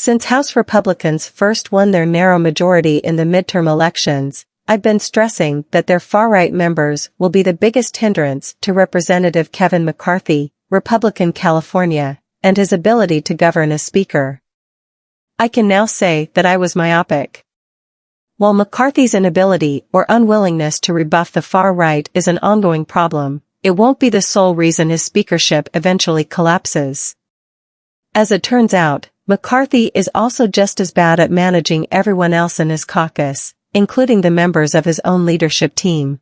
Since House Republicans first won their narrow majority in the midterm elections, I've been stressing that their far-right members will be the biggest hindrance to Representative Kevin McCarthy, Republican California, and his ability to govern as Speaker. I can now say that I was myopic. While McCarthy's inability or unwillingness to rebuff the far right is an ongoing problem, it won't be the sole reason his speakership eventually collapses. As it turns out, McCarthy is also just as bad at managing everyone else in his caucus, including the members of his own leadership team.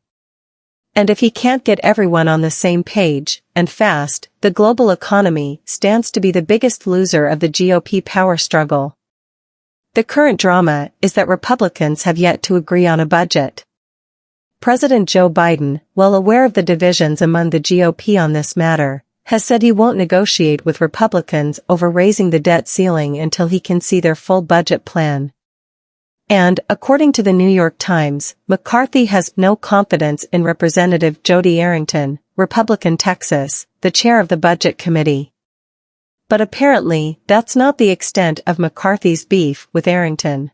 And if he can't get everyone on the same page, and fast, the global economy stands to be the biggest loser of the GOP power struggle. The current drama is that Republicans have yet to agree on a budget. President Joe Biden, well aware of the divisions among the GOP on this matter, has said he won't negotiate with Republicans over raising the debt ceiling until he can see their full budget plan. And, according to the New York Times, McCarthy has no confidence in Representative Jody Arrington, Republican Texas, the chair of the Budget Committee. But apparently, that's not the extent of McCarthy's beef with Arrington.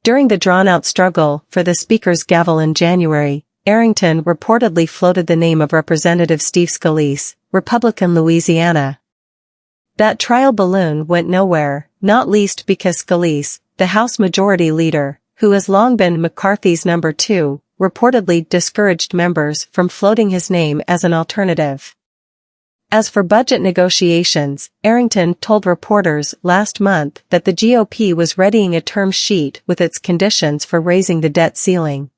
During the drawn-out struggle for the Speaker's gavel in January, Arrington reportedly floated the name of Representative Steve Scalise, Republican Louisiana. That trial balloon went nowhere, not least because Scalise, the House Majority Leader, who has long been McCarthy's number 2, reportedly discouraged members from floating his name as an alternative. As for budget negotiations, Arrington told reporters last month that the GOP was readying a term sheet with its conditions for raising the debt ceiling.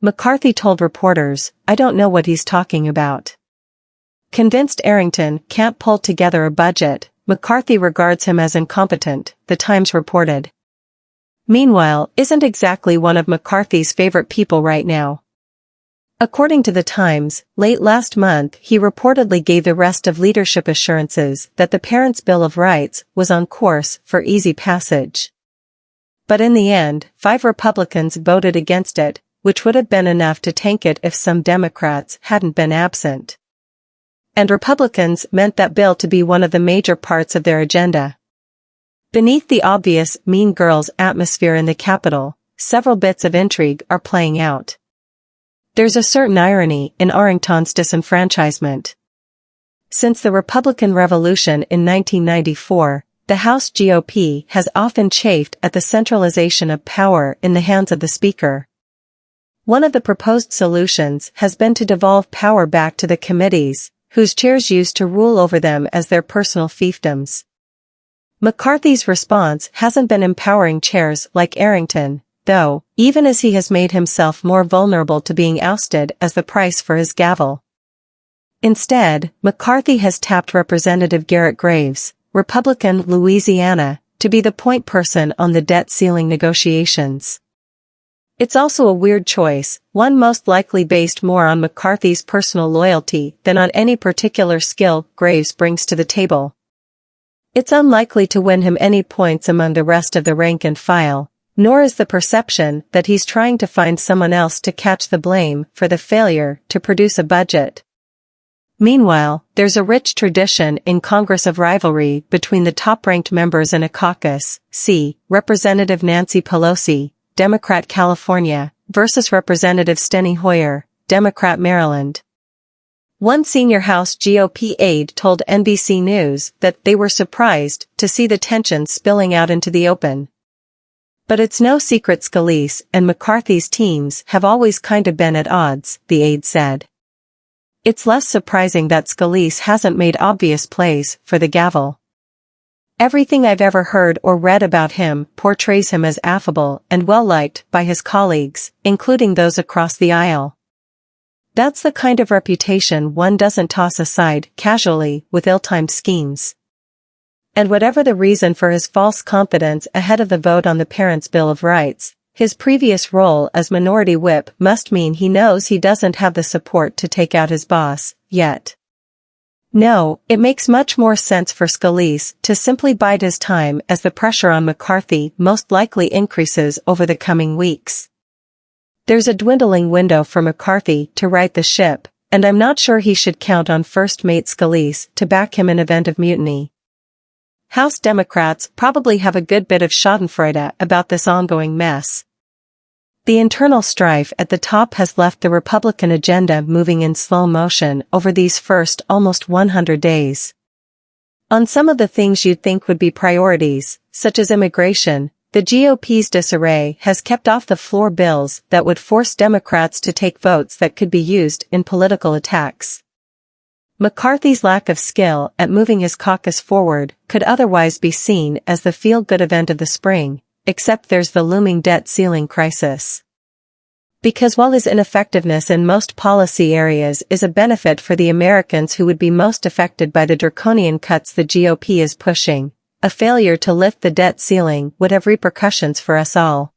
McCarthy told reporters, "I don't know what he's talking about." Convinced Arrington can't pull together a budget, McCarthy regards him as incompetent, the Times reported. Meanwhile, isn't exactly one of McCarthy's favorite people right now. According to the Times, late last month he reportedly gave the rest of leadership assurances that the Parents' Bill of Rights was on course for easy passage. But in the end, 5 Republicans voted against it, which would have been enough to tank it if some Democrats hadn't been absent. And Republicans meant that bill to be one of the major parts of their agenda. Beneath the obvious Mean Girls atmosphere in the Capitol, several bits of intrigue are playing out. There's a certain irony in Arrington's disenfranchisement. Since the Republican Revolution in 1994, the House GOP has often chafed at the centralization of power in the hands of the Speaker. One of the proposed solutions has been to devolve power back to the committees, whose chairs used to rule over them as their personal fiefdoms. McCarthy's response hasn't been empowering chairs like Arrington, though, even as he has made himself more vulnerable to being ousted as the price for his gavel. Instead, McCarthy has tapped Representative Garrett Graves, Republican Louisiana, to be the point person on the debt ceiling negotiations. It's also a weird choice, one most likely based more on McCarthy's personal loyalty than on any particular skill Graves brings to the table. It's unlikely to win him any points among the rest of the rank and file, nor is the perception that he's trying to find someone else to catch the blame for the failure to produce a budget. Meanwhile, there's a rich tradition in Congress of rivalry between the top-ranked members in a caucus, see Representative Nancy Pelosi, Democrat California, versus Representative Steny Hoyer, Democrat Maryland. One senior House GOP aide told NBC News that they were surprised to see the tension spilling out into the open. But it's no secret Scalise and McCarthy's teams have always kind of been at odds, the aide said. It's less surprising that Scalise hasn't made obvious plays for the gavel. Everything I've ever heard or read about him portrays him as affable and well-liked by his colleagues, including those across the aisle. That's the kind of reputation one doesn't toss aside casually with ill-timed schemes. And whatever the reason for his false confidence ahead of the vote on the Parents' Bill of Rights, his previous role as minority whip must mean he knows he doesn't have the support to take out his boss, yet. No, it makes much more sense for Scalise to simply bide his time as the pressure on McCarthy most likely increases over the coming weeks. There's a dwindling window for McCarthy to right the ship, and I'm not sure he should count on first mate Scalise to back him in event of mutiny. House Democrats probably have a good bit of schadenfreude about this ongoing mess. The internal strife at the top has left the Republican agenda moving in slow motion over these first almost 100 days. On some of the things you'd think would be priorities, such as immigration, the GOP's disarray has kept off the floor bills that would force Democrats to take votes that could be used in political attacks. McCarthy's lack of skill at moving his caucus forward could otherwise be seen as the feel-good event of the spring, except there's the looming debt ceiling crisis. Because while his ineffectiveness in most policy areas is a benefit for the Americans who would be most affected by the draconian cuts the GOP is pushing, a failure to lift the debt ceiling would have repercussions for us all.